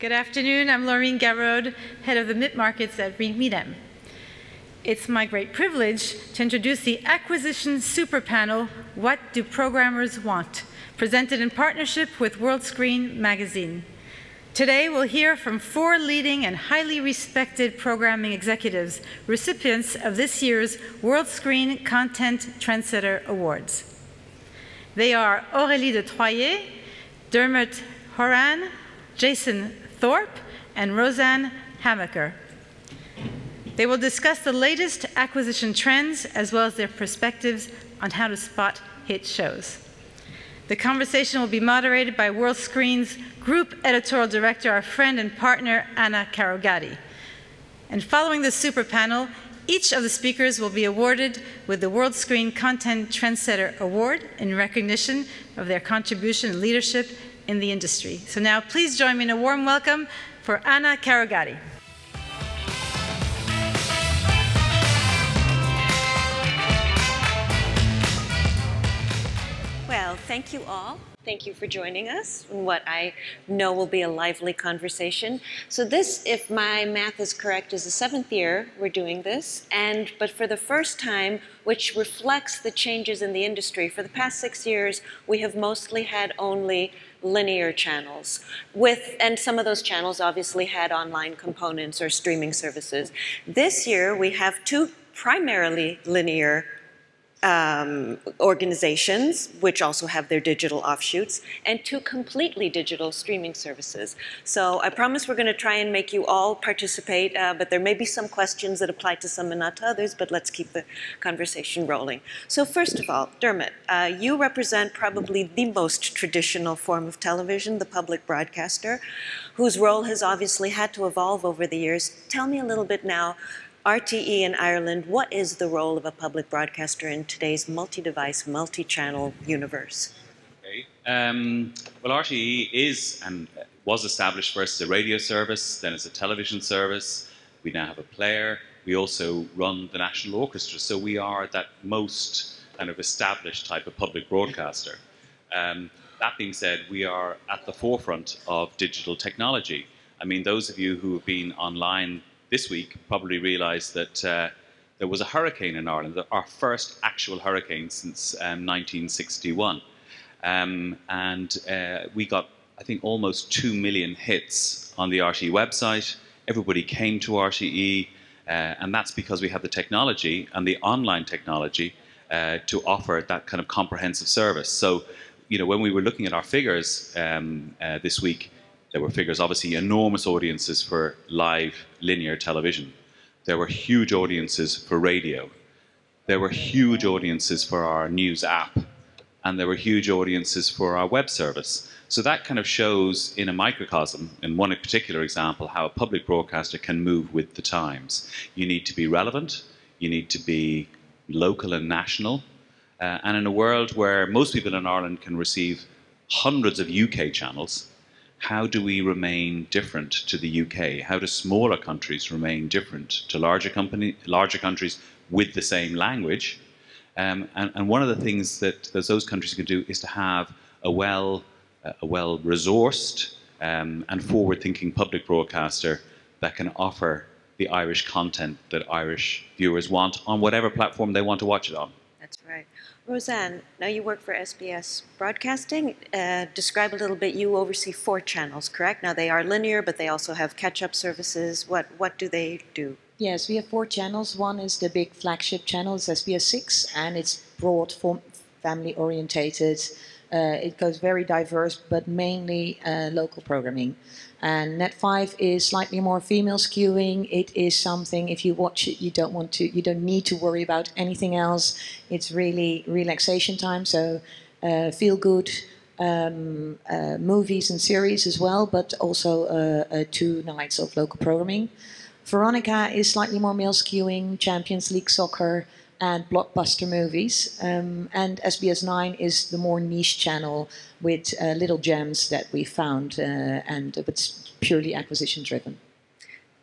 Good afternoon. I'm Laureen Garrod, head of the MIP markets at MIPCOM. It's my great privilege to introduce the Acquisition Superpanel, What Do Programmers Want?, presented in partnership with WorldScreen magazine. Today, we'll hear from 4 leading and highly respected programming executives, recipients of this year's WorldScreen Content Trendsetter Awards. They are Aurelie de Troyer, Dermot Horan, Jason Thorp, and Rozan Hamaker. They will discuss the latest acquisition trends as well as their perspectives on how to spot hit shows. The conversation will be moderated by WorldScreen's Group Editorial Director, our friend and partner, Anna Carugati. And following the super panel, each of the speakers will be awarded with the WorldScreen Content Trendsetter Award in recognition of their contribution and leadership in the industry. So now please join me in a warm welcome for Anna Carugati. Well, thank you all. Thank you for joining us in what I know will be a lively conversation. So this, if my math is correct, is the 7th year we're doing this, but for the first time, which reflects the changes in the industry. For the past 6 years, we have mostly had only linear channels, and some of those channels obviously had online components or streaming services. This year, we have 2 primarily linear organizations, which also have their digital offshoots, and 2 completely digital streaming services. So I promise we're going to try and make you all participate, but there may be some questions that apply to some and not to others, but let's keep the conversation rolling. So first of all, Dermot, you represent probably the most traditional form of television, the public broadcaster, whose role has obviously had to evolve over the years. Tell me a little bit now, RTE in Ireland, what is the role of a public broadcaster in today's multi-device, multi-channel universe? Okay. Well, RTE is and was established first as a radio service, then as a television service. We now have a player. We also run the National Orchestra, so we are that most kind of established type of public broadcaster. That being said, we are at the forefront of digital technology. I mean, those of you who have been online this week probably realised that there was a hurricane in Ireland, our first actual hurricane since 1961. We got, I think, almost 2 million hits on the RTE website. Everybody came to RTE, and that's because we have the technology and the online technology to offer that kind of comprehensive service. So, you know, when we were looking at our figures this week, there were figures, obviously enormous audiences for live linear television. There were huge audiences for radio. There were huge audiences for our news app. And there were huge audiences for our web service. So that kind of shows in a microcosm, in one particular example, how a public broadcaster can move with the times. You need to be relevant. You need to be local and national. And in a world where most people in Ireland can receive hundreds of UK channels, how do we remain different to the UK? How do smaller countries remain different to larger countries with the same language? And one of the things that those countries can do is to have a well-resourced and forward-thinking public broadcaster that can offer the Irish content that Irish viewers want on whatever platform they want to watch it on. That's right. Rozan, now you work for SBS Broadcasting. Describe a little bit, you oversee 4 channels, correct? Now they are linear, but they also have catch-up services. What do they do? Yes, we have 4 channels. One is the big flagship channel, it's SBS 6, and it's broad, family-orientated. It goes very diverse, but mainly local programming. And Net 5 is slightly more female skewing. It is something, if you watch it, you don't need to worry about anything else. It's really relaxation time, so feel good movies and series as well, but also 2 nights of local programming. Veronica is slightly more male skewing, Champions League soccer, and blockbuster movies. And SBS 9 is the more niche channel with little gems that we found, but it's purely acquisition driven.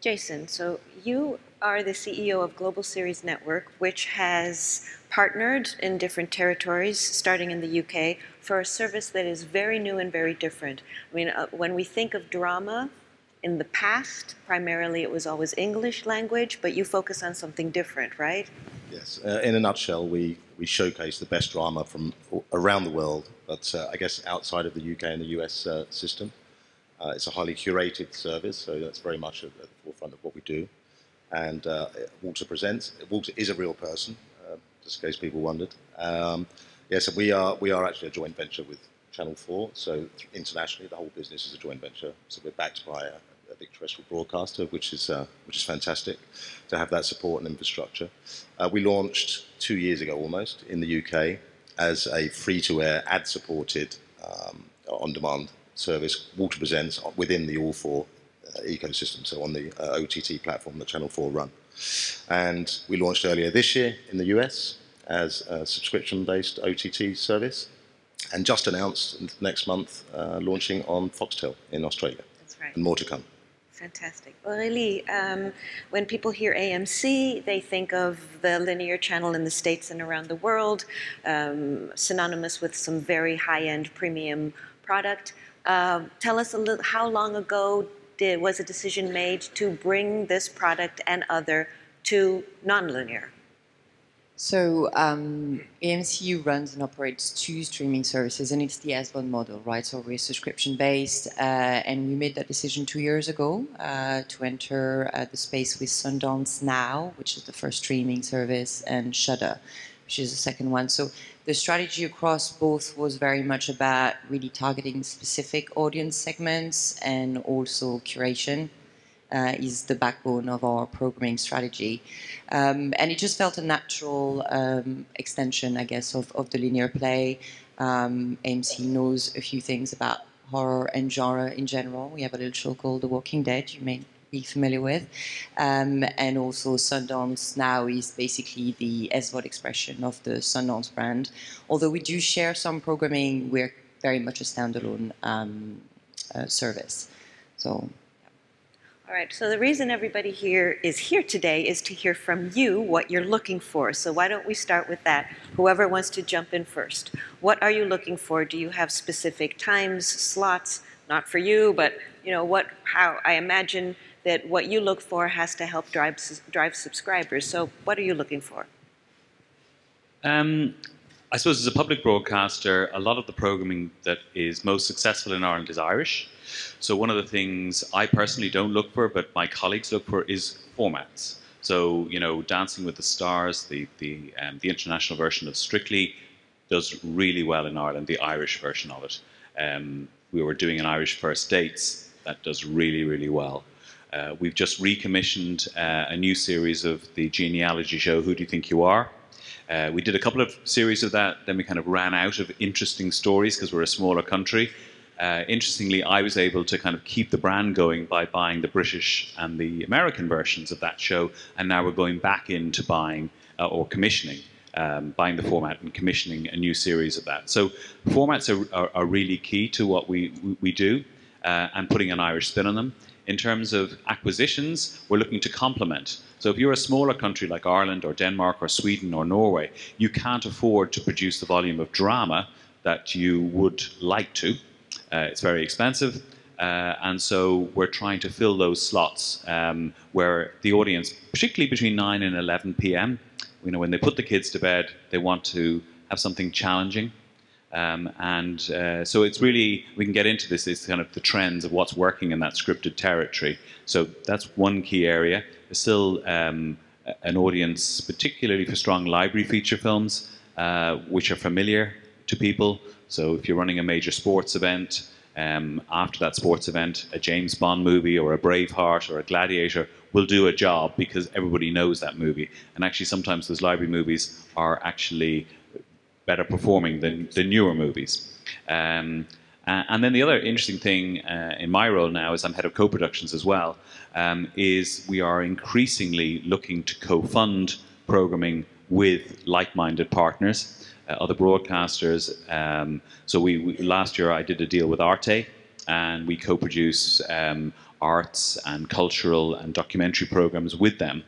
Jason, so you are the CEO of Global Series Network, which has partnered in different territories, starting in the UK, for a service that is very new and very different. I mean, when we think of drama, in the past, primarily it was always English language, but you focus on something different, right? Yes. In a nutshell, we showcase the best drama from around the world, but I guess outside of the UK and the US system. It's a highly curated service, so that's very much at the forefront of what we do. And Walter presents. Walter is a real person, just in case people wondered. So we are actually a joint venture with Channel 4. So internationally, the whole business is a joint venture. So we're backed by a big terrestrial broadcaster, which is fantastic to have that support and infrastructure. We launched 2 years ago almost in the UK as a free-to-air, ad-supported, on-demand service. Walter presents within the All 4 ecosystem, so on the OTT platform that Channel 4 run. And we launched earlier this year in the US as a subscription-based OTT service, and just announced next month launching on Foxtel in Australia. That's right. And more to come. Fantastic. Aurelie, when people hear AMC, they think of the linear channel in the States and around the world, synonymous with some very high-end premium product. Tell us a little, how long ago was a decision made to bring this product and other to non-linear? So AMC runs and operates 2 streaming services, and it's the SVOD model, right? So we're subscription-based, and we made that decision 2 years ago to enter the space with Sundance Now, which is the first streaming service, and Shudder, which is the second one. So the strategy across both was very much about really targeting specific audience segments, and also curation is the backbone of our programming strategy. And it just felt a natural extension, I guess, of the linear play. AMC knows a few things about horror and genre in general. We have a little show called The Walking Dead, you may be familiar with. And also Sundance Now is basically the SVOD expression of the Sundance brand. Although we do share some programming, we're very much a standalone service. So. All right, so the reason everybody here is here today is to hear from you what you're looking for. So why don't we start with that? Whoever wants to jump in first. What are you looking for? Do you have specific times, slots? Not for you, but you know how I imagine that what you look for has to help drive subscribers. So what are you looking for? I suppose as a public broadcaster, a lot of the programming that is most successful in Ireland is Irish. So one of the things I personally don't look for, but my colleagues look for, is formats. So, you know, Dancing with the Stars, the international version of Strictly, does really well in Ireland, the Irish version of it. We were doing an Irish First Dates that does really, really well. We've just recommissioned a new series of the genealogy show, Who Do You Think You Are? We did a couple of series of that, then we kind of ran out of interesting stories because we're a smaller country. Interestingly, I was able to kind of keep the brand going by buying the British and the American versions of that show, and now we're going back into buying or commissioning, buying the format and commissioning a new series of that. So formats are really key to what we do, and putting an Irish spin on them. In terms of acquisitions, we're looking to complement. So if you're a smaller country like Ireland or Denmark or Sweden or Norway, you can't afford to produce the volume of drama that you would like to. It's very expensive, and so we're trying to fill those slots where the audience, particularly between 9 and 11 p.m., you know, when they put the kids to bed, they want to have something challenging. So it's really, we can get into this, is kind of the trends of what's working in that scripted territory. So that's one key area. There's still an audience, particularly for strong library feature films, which are familiar to people. So if you're running a major sports event, after that sports event, a James Bond movie or a Braveheart or a Gladiator will do a job because everybody knows that movie. And actually sometimes those library movies are actually better performing than the newer movies. And then the other interesting thing in my role now, as I'm head of co-productions as well, is we are increasingly looking to co-fund programming with like-minded partners, other broadcasters. So last year I did a deal with Arte, and we co-produce arts and cultural and documentary programs with them.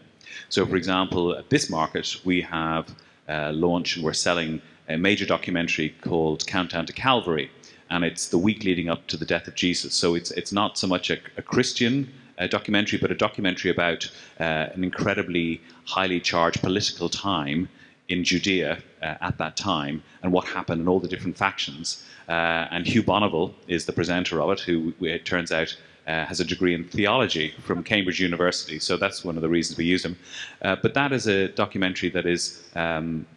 So for example, at this market, we have launched and we're selling a major documentary called Countdown to Calvary, and it's the week leading up to the death of Jesus. So it's not so much a Christian documentary, but a documentary about an incredibly highly charged political time in Judea at that time, and what happened and all the different factions. And Hugh Bonneville is the presenter of it, who it turns out has a degree in theology from Cambridge University, so that's one of the reasons we use him. But that is a documentary that is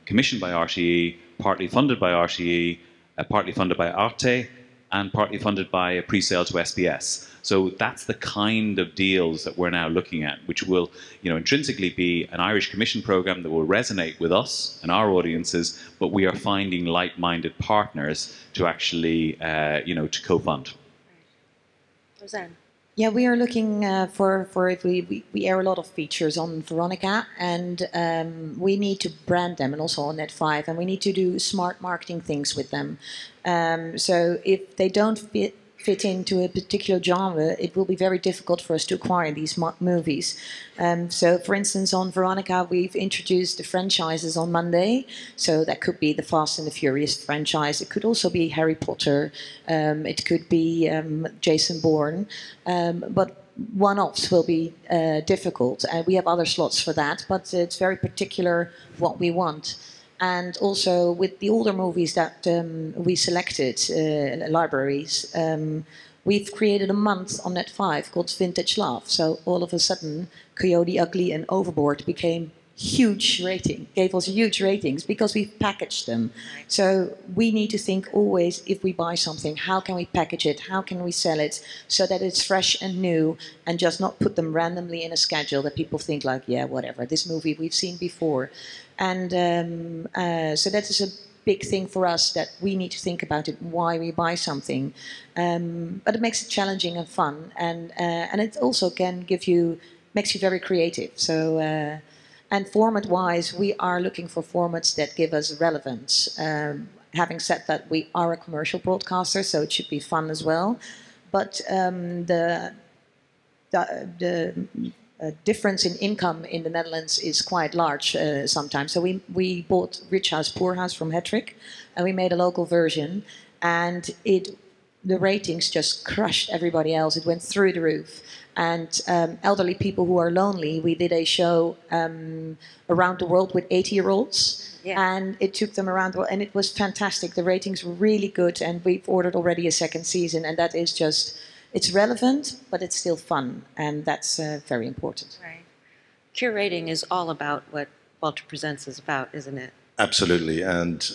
commissioned by RTE, partly funded by RTE, partly funded by Arte, and partly funded by a pre-sale to SBS. So that's the kind of deals that we're now looking at, which will, intrinsically be an Irish commission program that will resonate with us and our audiences, but we are finding like-minded partners to actually, to co-fund. Rozan. Yeah, we are looking for we air a lot of features on Veronica, and we need to brand them, and also on Net5, and we need to do smart marketing things with them. So if they don't fit into a particular genre, it will be very difficult for us to acquire these movies. So, for instance, on Veronica, we've introduced the franchises on Monday. So that could be the Fast and the Furious franchise. It could also be Harry Potter. It could be Jason Bourne. But one-offs will be difficult. We have other slots for that, but it's very particular what we want. And also with the older movies that we selected, libraries, we've created a month on Net5 called Vintage Love. So all of a sudden, Coyote Ugly and Overboard became gave us huge ratings because we've packaged them. So we need to think always, if we buy something, how can we package it? How can we sell it so that it's fresh and new, and just not put them randomly in a schedule that people think like, yeah, whatever, this movie we've seen before. And so that is a big thing for us, that we need to think about it, why we buy something. But it makes it challenging and fun. And it also makes you very creative. So, and format-wise, we are looking for formats that give us relevance. Having said that, we are a commercial broadcaster, so it should be fun as well. But the difference in income in the Netherlands is quite large sometimes. So we bought Rich House, Poor House from Hattrick, and we made a local version, and the ratings just crushed everybody else. It went through the roof. And elderly people who are lonely, we did a show around the world with 80-year-olds. Yeah. And it took them around the world, and it was fantastic. The ratings were really good, and we've ordered already a second season, and that is just... It's relevant, but it's still fun, and that's very important. Right. Curating is all about what Walter Presents is about, isn't it? Absolutely, and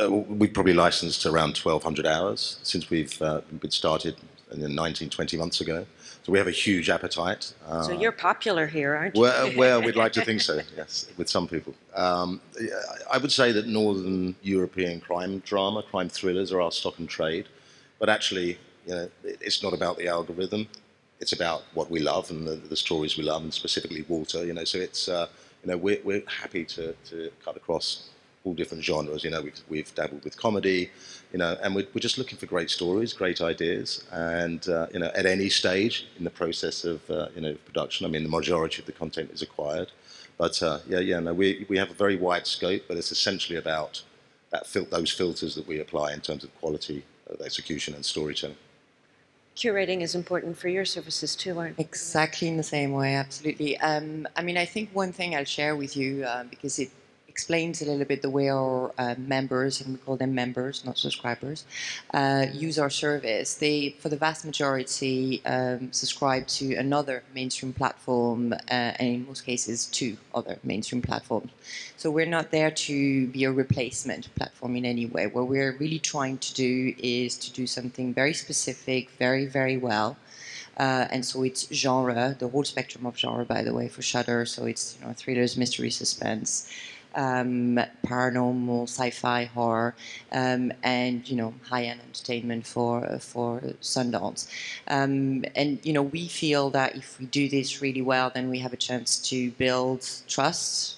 we've probably licensed around 1,200 hours since we've been started 19, 20 months ago. So we have a huge appetite. So you're popular here, aren't you? Well, we'd like to think so, yes, with some people. I would say that Northern European crime drama, crime thrillers are our stock and trade, but actually, it's not about the algorithm. It's about what we love and the stories we love, and specifically Walter. So it's we're happy to cut across all different genres. We've dabbled with comedy, and we're just looking for great stories, great ideas, and at any stage in the process of production. I mean, the majority of the content is acquired, but we have a very wide scope, but it's essentially about those filters that we apply in terms of quality of execution and storytelling. Curating is important for your services too, aren't you? Exactly in the same way, absolutely. I think one thing I'll share with you, because it explains a little bit the way our members, and we call them members, not subscribers, use our service. They, for the vast majority, subscribe to another mainstream platform, and in most cases, two other mainstream platforms. So we're not there to be a replacement platform in any way. What we're really trying to do is to do something very specific, very, very well. And so it's genre, the whole spectrum of genre, by the way, for Shudder. So it's thrillers, mystery, suspense, paranormal, sci-fi, horror, and high-end entertainment for Sundance. And we feel that if we do this really well, then we have a chance to build trust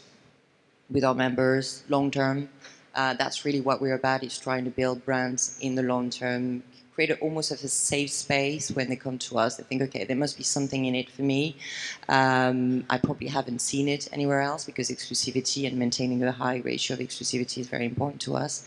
with our members long term, That's really what we're about, is trying to build brands in the long term, create almost of a safe space when they come to us. They think, okay, there must be something in it for me. I probably haven't seen it anywhere else, because exclusivity and maintaining a high ratio of exclusivity is very important to us.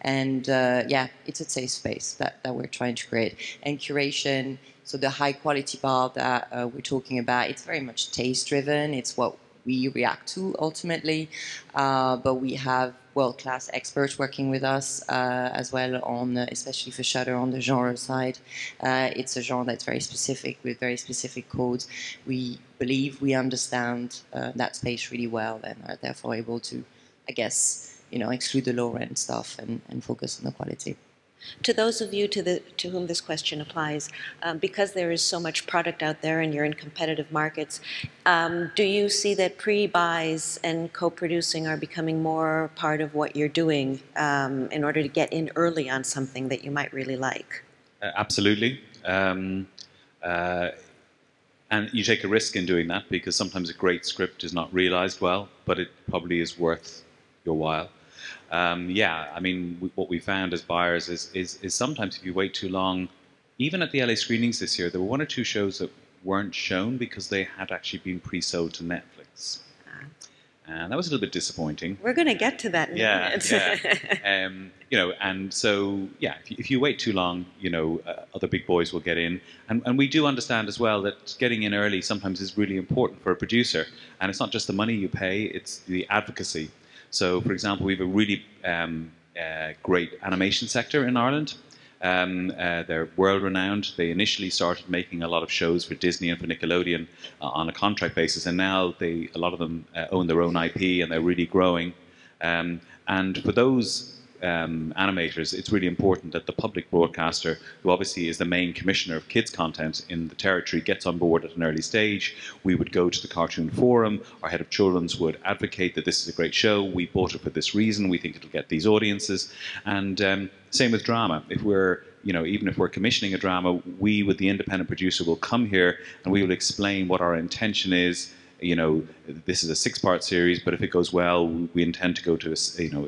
And yeah, it's a safe space that we're trying to create. And curation, so the high quality bar that we're talking about, it's very much taste driven. It's what we react to ultimately, but we have world-class experts working with us as well on, especially for Shutter on the genre side. It's a genre that's very specific with very specific codes. We believe we understand that space really well and are therefore able to, I guess, exclude the lower-end stuff and focus on the quality. To those of you to whom this question applies, because there is so much product out there and you're in competitive markets, do you see that pre-buys and co-producing are becoming more part of what you're doing in order to get in early on something that you might really like? Absolutely. And you take a risk in doing that, because sometimes a great script is not realized well, but it probably is worth your while. Yeah, I mean, what we found as buyers is sometimes if you wait too long, even at the LA screenings this year, there were 1 or 2 shows that weren't shown because they had actually been pre-sold to Netflix. And that was a little bit disappointing. We're going to get to that in a minute. Yeah. And so, yeah, if you wait too long, other big boys will get in. And we do understand as well that getting in early sometimes is really important for a producer. And it's not just the money you pay, it's the advocacy. So, for example, we have a really great animation sector in Ireland. They're world-renowned. They initially started making a lot of shows for Disney and for Nickelodeon on a contract basis, and now a lot of them own their own IP, and they're really growing. And for those animators, it's really important that the public broadcaster, who obviously is the main commissioner of kids content in the territory, gets on board at an early stage. We would go to the Cartoon Forum. Our head of children's would advocate that this is a great show. We bought it for this reason. We think it'll get these audiences. And same with drama. If we're even if we're commissioning a drama, we, with the independent producer, will come here and we will explain what our intention is. This is a 6-part series, but if it goes well, we intend to go to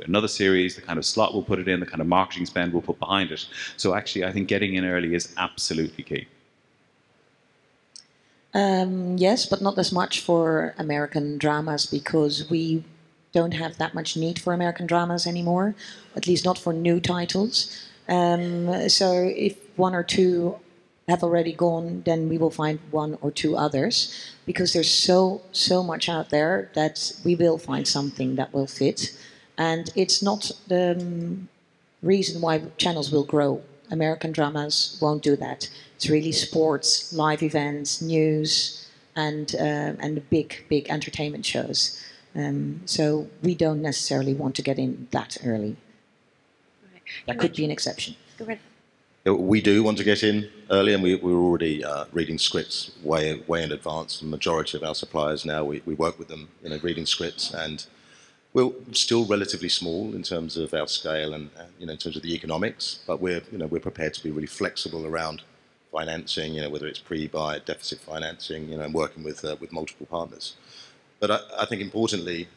another series, the kind of slot we'll put it in, the kind of marketing spend we'll put behind it. So actually, I think getting in early is absolutely key. Yes, but not as much for American dramas, because we don't have that much need for American dramas anymore, at least not for new titles. So if 1 or 2 have already gone, then we will find 1 or 2 others, because there's so much out there that we will find something that will fit. And it's not the reason why channels will grow. American dramas won't do that. It's really sports, live events, news, and the big entertainment shows. So we don't necessarily want to get in that early. Right. That could be an exception. Go ahead. We do want to get in early, and we're already reading scripts way in advance. The majority of our suppliers now, we work with them, reading scripts, and we're still relatively small in terms of our scale and in terms of the economics. But we're prepared to be really flexible around financing, whether it's pre-buy, deficit financing, and working with multiple partners. But I think importantly,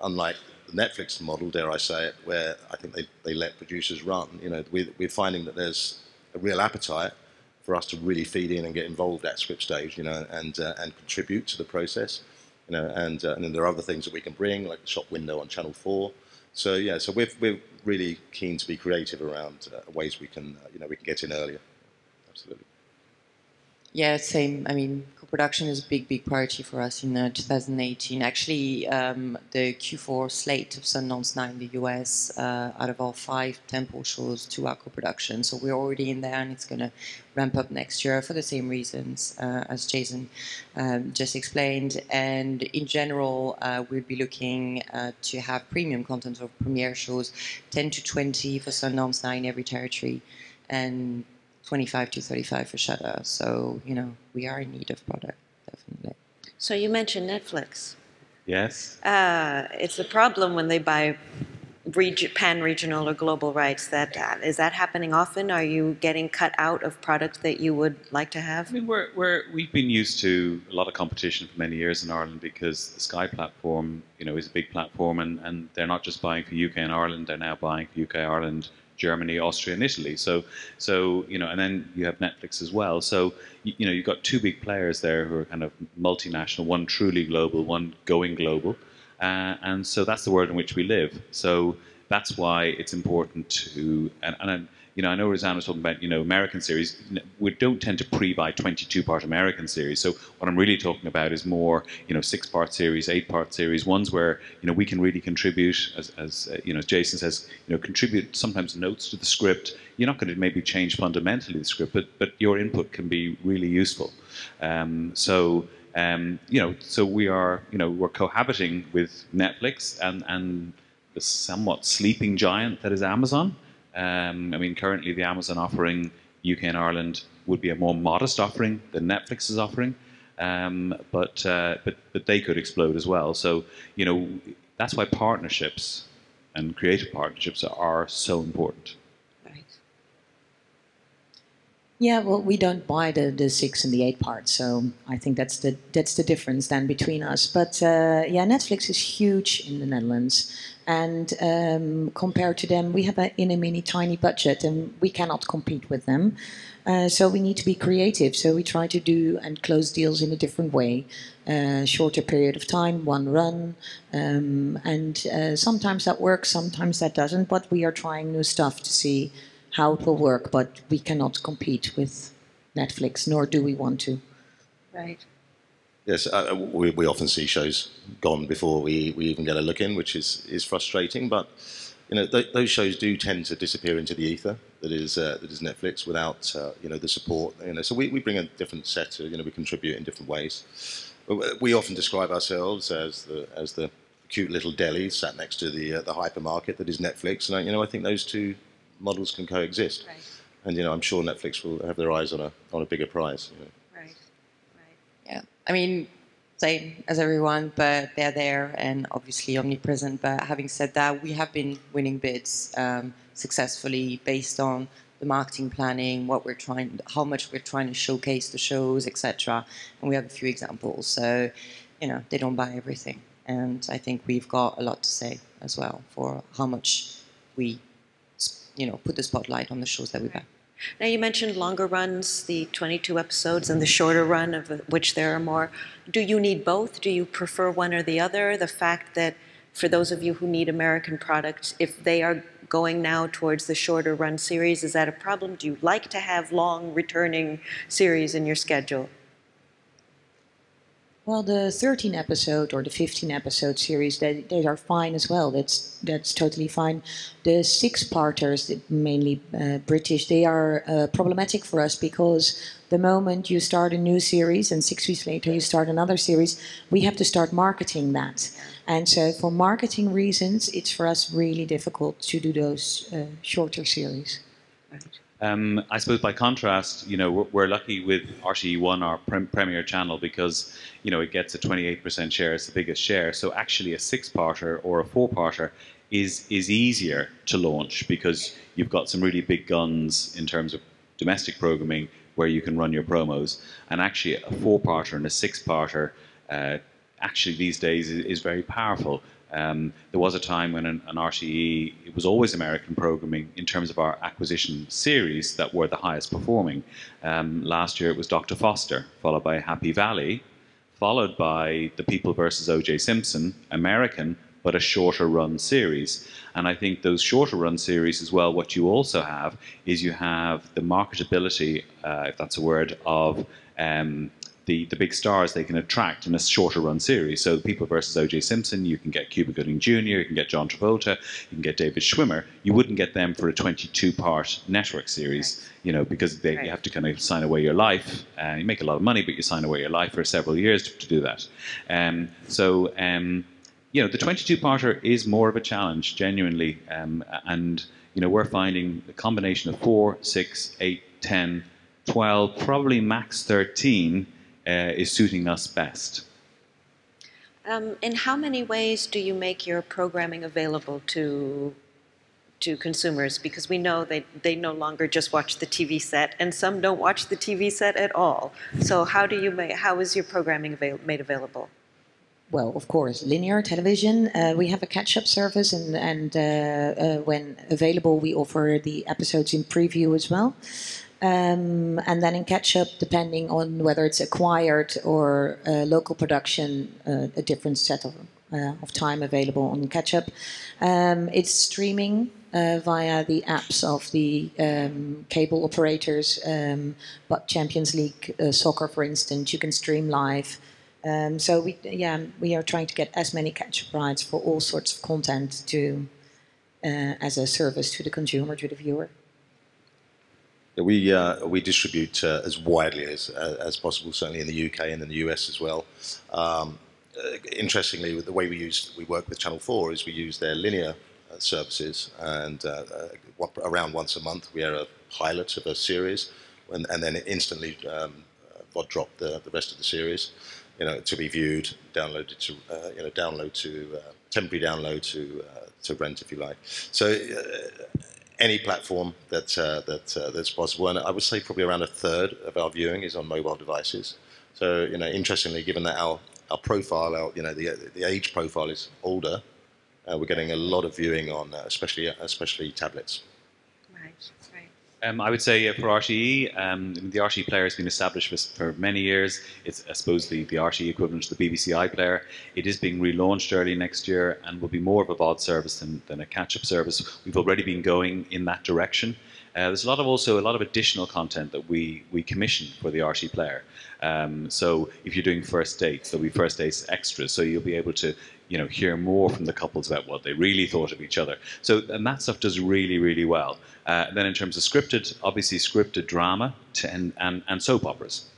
unlike the Netflix model, dare I say it, where I think they let producers run, we're finding that there's a real appetite for us to really feed in and get involved at script stage, and contribute to the process, and then there are other things that we can bring, like the shop window on Channel 4. So yeah, so we're really keen to be creative around ways we can get in earlier. Absolutely. Yeah, same. I mean, co-production is a big priority for us in 2018. Actually, the Q4 slate of Sundance Now in the US, out of our 5 temple shows, 2 are co-production. So we're already in there, and it's going to ramp up next year for the same reasons as Jason just explained. And in general, we'll be looking to have premium content of premiere shows, 10 to 20 for Sundance Now in every territory, and 25 to 35 for Shutter. So, we are in need of product, definitely. So you mentioned Netflix. Yes. It's a problem when they buy pan-regional or global rights. Is that happening often? Are you getting cut out of products that you would like to have? I mean, we've been used to a lot of competition for many years in Ireland because the Sky platform, is a big platform, and they're not just buying for UK and Ireland; they're now buying for UK, Ireland, Germany, Austria, and Italy. So and then you have Netflix as well. So you've got two big players there who are kind of multinational, one truly global, one going global. And so that's the world in which we live. So that's why it's important to, and I know Rozan was talking about, American series. We don't tend to pre-buy 22-part American series. So what I'm really talking about is more, 6-part series, 8-part series, ones where, we can really contribute, as Jason says, contribute sometimes notes to the script. You're not going to maybe change fundamentally the script, but your input can be really useful. So we are, we're cohabiting with Netflix and the somewhat sleeping giant that is Amazon. Currently the Amazon offering UK and Ireland would be a more modest offering than Netflix is offering, but they could explode as well. So that's why partnerships and creative partnerships are so important. Yeah, well, we don't buy the 6 and the 8 parts, so I think that's the difference then between us. But Netflix is huge in the Netherlands, and compared to them, we have a mini tiny budget, and we cannot compete with them. So we need to be creative. So we try to do and close deals in a different way, shorter period of time, one run, and sometimes that works, sometimes that doesn't. But we are trying new stuff to see how it will work, but we cannot compete with Netflix, nor do we want to. Right. Yes, we often see shows gone before we even get a look in, which is frustrating. But those shows do tend to disappear into the ether that is Netflix without the support. So we bring a different set. We contribute in different ways. We often describe ourselves as the cute little deli sat next to the hypermarket that is Netflix, and I think those two models can coexist. Right. And I'm sure Netflix will have their eyes on a bigger prize. Right. Yeah, same as everyone, but they're there and obviously omnipresent. But having said that, we have been winning bids successfully based on the marketing planning, how much we're trying to showcase the shows, etc. And we have a few examples. So, they don't buy everything, and I think we've got a lot to say as well for how much we put the spotlight on the shows that we buy. Now, you mentioned longer runs, the 22 episodes, and the shorter run, of which there are more. Do you need both? Do you prefer one or the other? The fact that for those of you who need American products, if they are going now towards the shorter run series, is that a problem? Do you like to have long returning series in your schedule? Well, the 13 episode or the 15 episode series, they are fine as well. That's totally fine. The 6-parters, mainly British, they are problematic for us because the moment you start a new series and 6 weeks later you start another series, we have to start marketing that. And so for marketing reasons, it's for us really difficult to do those shorter series. Right. I suppose by contrast, we're lucky with RTE1, our premier channel, because it gets a 28% share. It's the biggest share. So actually, a 6-parter or a 4-parter is easier to launch because you've got some really big guns in terms of domestic programming where you can run your promos. And actually, a 4-parter and a 6-parter, actually these days is very powerful. There was a time when an RTE, it was always American programming in terms of our acquisition series that were the highest performing. Last year it was Dr. Foster, followed by Happy Valley, followed by The People versus O.J. Simpson, American, but a shorter run series. And I think those shorter run series as well, what you also have is you have the marketability, if that's a word, of the big stars they can attract in a shorter run series. So The People versus O.J. Simpson, you can get Cuba Gooding Jr., you can get John Travolta, you can get David Schwimmer. You wouldn't get them for a 22-part network series, because you have to kind of sign away your life. You make a lot of money, but you sign away your life for several years to do that. The 22-parter is more of a challenge, genuinely. And we're finding a combination of 4, 6, 8, 10, 12, probably max 13, is suiting us best. In how many ways do you make your programming available to consumers? Because we know they no longer just watch the TV set, and some don't watch the TV set at all. So how is your programming made available? Well, of course, linear television. We have a catch-up service, and when available, we offer the episodes in preview as well. And then in catch-up, depending on whether it's acquired or local production, a different set of time available on catch-up. It's streaming via the apps of the cable operators, but Champions League soccer, for instance, you can stream live. So we are trying to get as many catch-up rights for all sorts of content as a service to the consumer, to the viewer. We distribute as widely as possible, certainly in the UK and in the US as well. Interestingly, the way we work with Channel 4 is we use their linear services, and around once a month we air a pilot of a series, and then instantly drop the rest of the series, to be viewed, downloaded to, temporary download to rent, if you like. So any platform that's possible, and I would say probably around a third of our viewing is on mobile devices. So interestingly, given that our profile, the age profile is older, we're getting a lot of viewing on especially tablets. I would say for RTE, the RTE player has been established for many years. It's, I suppose, the RTE equivalent to the BBC iPlayer. It is being relaunched early next year and will be more of a VOD service than a catch-up service. We've already been going in that direction. There's also a lot of additional content that we commission for the RTE player. So if you're doing first dates, there'll be first dates extras, so you'll be able to hear more from the couples about what they really thought of each other. So, and that stuff does really, really well. Then in terms of obviously scripted drama and soap operas.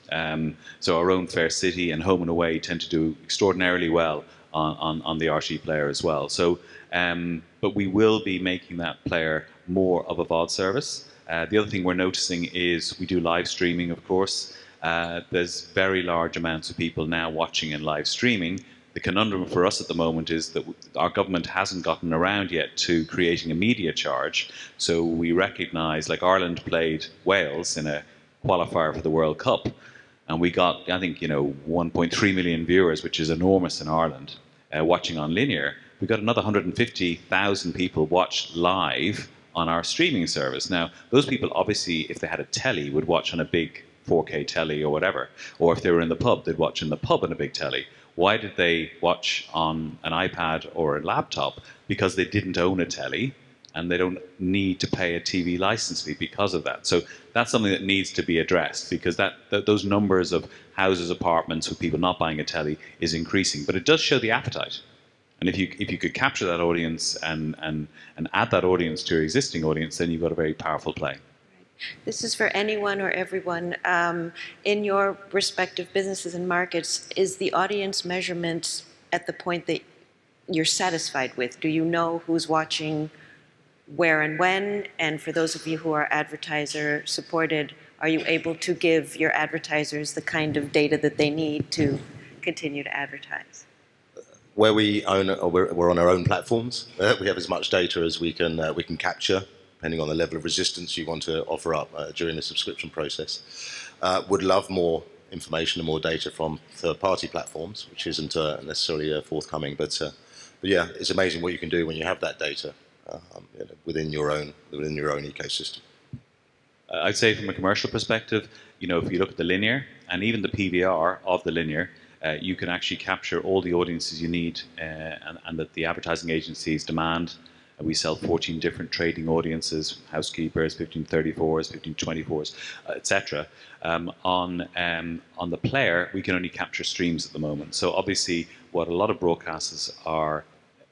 So Our Own Fair City and Home and Away tend to do extraordinarily well on the RTE player as well. So, but we will be making that player more of a VOD service. The other thing we're noticing is we do live streaming, of course. There's very large amounts of people now watching and live streaming. The conundrum for us at the moment is that our government hasn't gotten around yet to creating a media charge. So we recognise, like Ireland played Wales in a qualifier for the World Cup, and we got, I think, 1.3 million viewers, which is enormous in Ireland, watching on linear. We got another 150,000 people watch live on our streaming service. Now, those people obviously, if they had a telly, would watch on a big 4K telly or whatever. Or if they were in the pub, they'd watch in the pub on a big telly. Why did they watch on an iPad or a laptop? Because they didn't own a telly, and they don't need to pay a TV license fee because of that. So that's something that needs to be addressed, because those numbers of houses, apartments with people not buying a telly is increasing. But it does show the appetite. And if you could capture that audience and add that audience to your existing audience, then you've got a very powerful play. This is for anyone or everyone. In your respective businesses and markets, is the audience measurement at the point that you're satisfied with? Do you know who's watching where and when? And for those of you who are advertiser supported, are you able to give your advertisers the kind of data that they need to continue to advertise? Where we own, or we're on our own platforms, we have as much data as we can capture, depending on the level of resistance you want to offer up during the subscription process. Would love more information and more data from third-party platforms, which isn't necessarily forthcoming. But yeah, it's amazing what you can do when you have that data within your own ecosystem. I'd say from a commercial perspective, if you look at the linear and even the PVR of the linear, you can actually capture all the audiences you need and that the advertising agencies demand. We sell 14 different trading audiences, housekeepers, 1534s, 1524s, etc. On the player, we can only capture streams at the moment. So obviously, what a lot of broadcasters are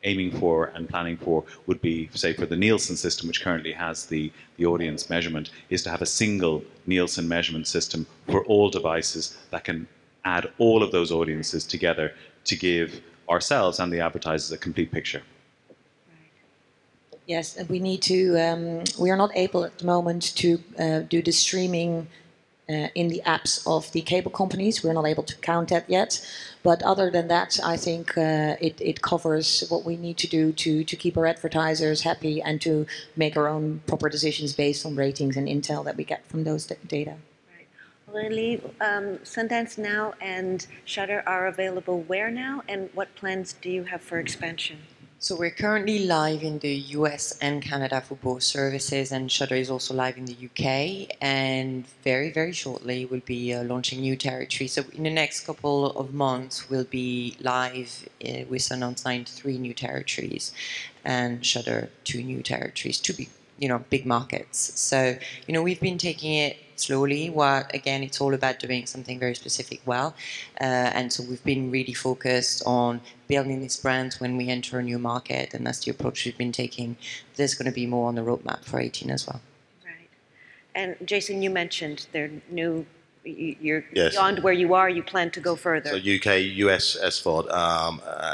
aiming for and planning for would be, say, for the Nielsen system, which currently has the audience measurement, is to have a single Nielsen measurement system for all devices that can add all of those audiences together to give ourselves and the advertisers a complete picture. Yes, we need to. We are not able at the moment to do the streaming in the apps of the cable companies. We're not able to count that yet. But other than that, I think it covers what we need to do to keep our advertisers happy and to make our own proper decisions based on ratings and intel that we get from those data. Right. Aurelie, Sundance Now and Shudder are available where now, and what plans do you have for expansion? So we're currently live in the US and Canada for both services, and Shudder is also live in the UK, and very, very shortly we'll be launching new territories. So in the next couple of months we'll be live with Sundance 9 3 new territories, and Shudder 2 new territories, 2 big markets. So, we've been taking it slowly. Again, it's all about doing something very specific well. And so we've been really focused on building these brands when we enter a new market, and that's the approach we've been taking. There's going to be more on the roadmap for 18 as well. Right. And Jason, you mentioned they're new. You're yes. Beyond where you are, you plan to go further. So UK, US, SVOD,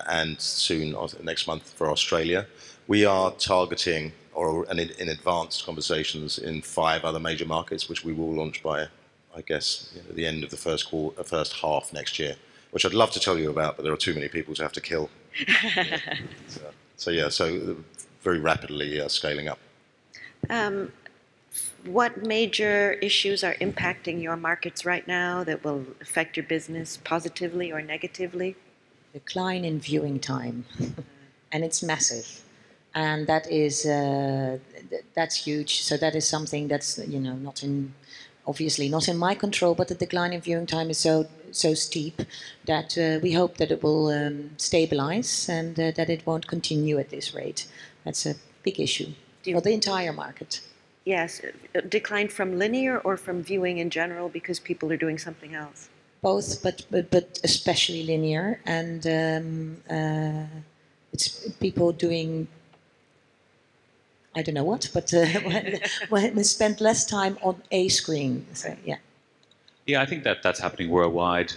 and soon, next month, for Australia. We are targeting or in advanced conversations in 5 other major markets, which we will launch by, I guess, the end of the first half next year, which I'd love to tell you about, but there are too many people to have to kill. So very rapidly scaling up. What major issues are impacting your markets right now that will affect your business positively or negatively? Decline in viewing time, and it's massive. And that is that's huge. So that is something that's obviously not in my control. But the decline in viewing time is so steep that we hope that it will stabilize and that it won't continue at this rate. That's a big issue for the entire market. Yes, decline from linear or from viewing in general because people are doing something else. Both, but especially linear, and it's people doing. I don't know what, but when we spend less time on a screen. So, yeah. Yeah, I think that's happening worldwide,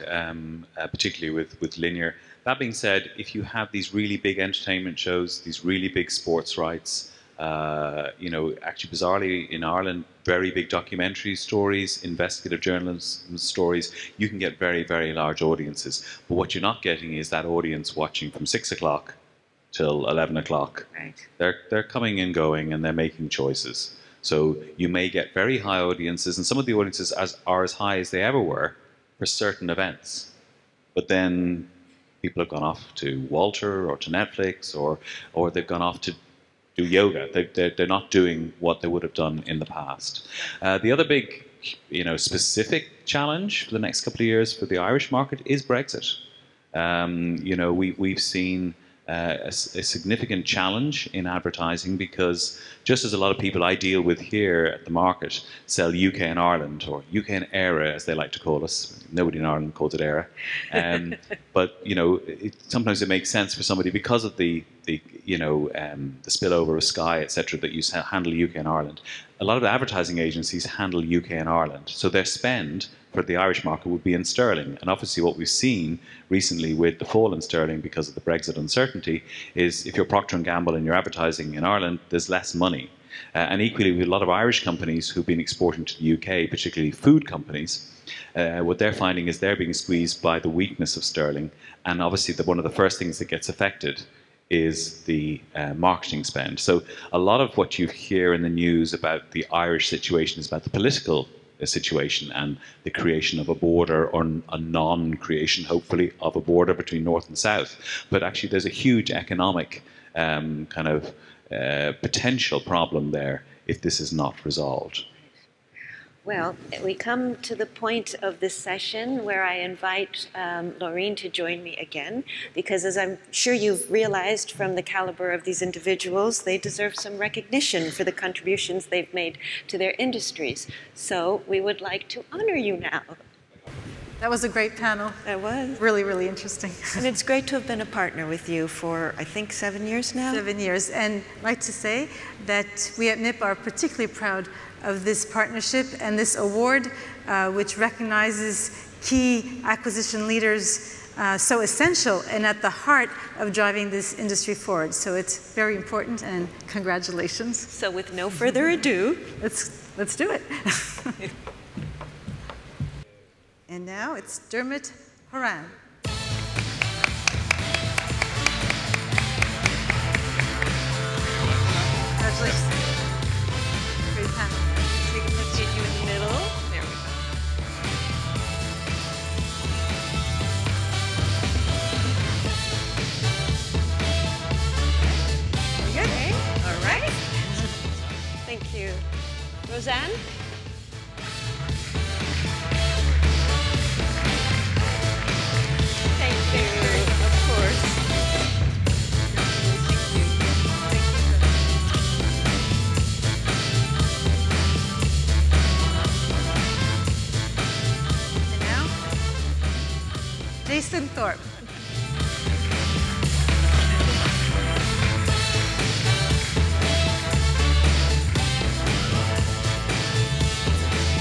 particularly with linear. That being said, if you have these really big entertainment shows, these really big sports rights, actually bizarrely in Ireland, very big documentary stories, investigative journalism stories, you can get very, very large audiences. But what you're not getting is that audience watching from 6 o'clock till 11 o'clock. Right. They're coming and going and they're making choices. So you may get very high audiences, and some of the audiences are as high as they ever were for certain events. But then people have gone off to Walter or to Netflix, or they've gone off to do yoga. They're not doing what they would have done in the past. The other big, specific challenge for the next couple of years for the Irish market is Brexit. We've seen a significant challenge in advertising because just as a lot of people I deal with here at the market sell UK and Ireland, or UK and ERA as they like to call us. Nobody in Ireland calls it ERA. But sometimes it makes sense for somebody because of the spillover of Sky, etc., that you handle UK and Ireland. A lot of the advertising agencies handle UK and Ireland, so their spend for the Irish market would be in sterling. And obviously what we've seen recently with the fall in sterling because of the Brexit uncertainty is if you're Procter & Gamble and you're advertising in Ireland, there's less money. And equally with a lot of Irish companies who've been exporting to the UK, particularly food companies, what they're finding is they're being squeezed by the weakness of sterling. And obviously one of the first things that gets affected is the marketing spend. So a lot of what you hear in the news about the Irish situation is about the political situation and the creation of a border, or a non-creation, hopefully, of a border between North and South. But actually there's a huge economic potential problem there if this is not resolved. Well, we come to the point of this session where I invite Laureen to join me again, because as I'm sure you've realized from the caliber of these individuals, they deserve some recognition for the contributions they've made to their industries. So we would like to honor you now. That was a great panel. That was. Really, really interesting. And it's great to have been a partner with you for, I think, 7 years now? 7 years. And I'd like to say that we at MIP are particularly proud of this partnership and this award, which recognizes key acquisition leaders so essential and at the heart of driving this industry forward. So it's very important, and congratulations. So with no further ado, let's do it. And now it's Dermot Horan. Congratulations. Great panel. Take a look at you in the middle. There we go. Very good. Okay. All right. Thank you. Rozan? Thank you, of course. And now, Jason Thorp.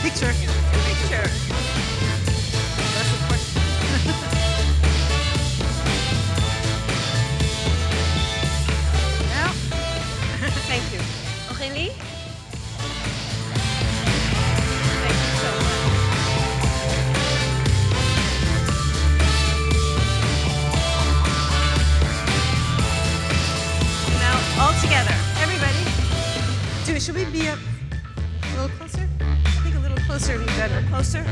Picture. Picture. That's important. Now, Thank you. Aurelie? Thank you so much. Now, all together. Everybody. should we be up a little closer? I think a little closer would be better. Closer?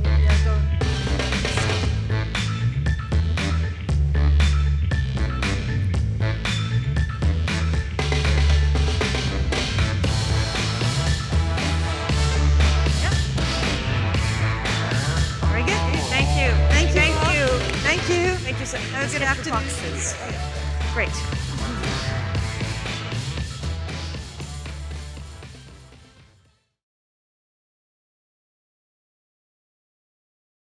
Yeah, go. Very good. Thank you. Thank you. Thank you. Thank you. Thank you so much. Have a good afternoon. Boxes. Great.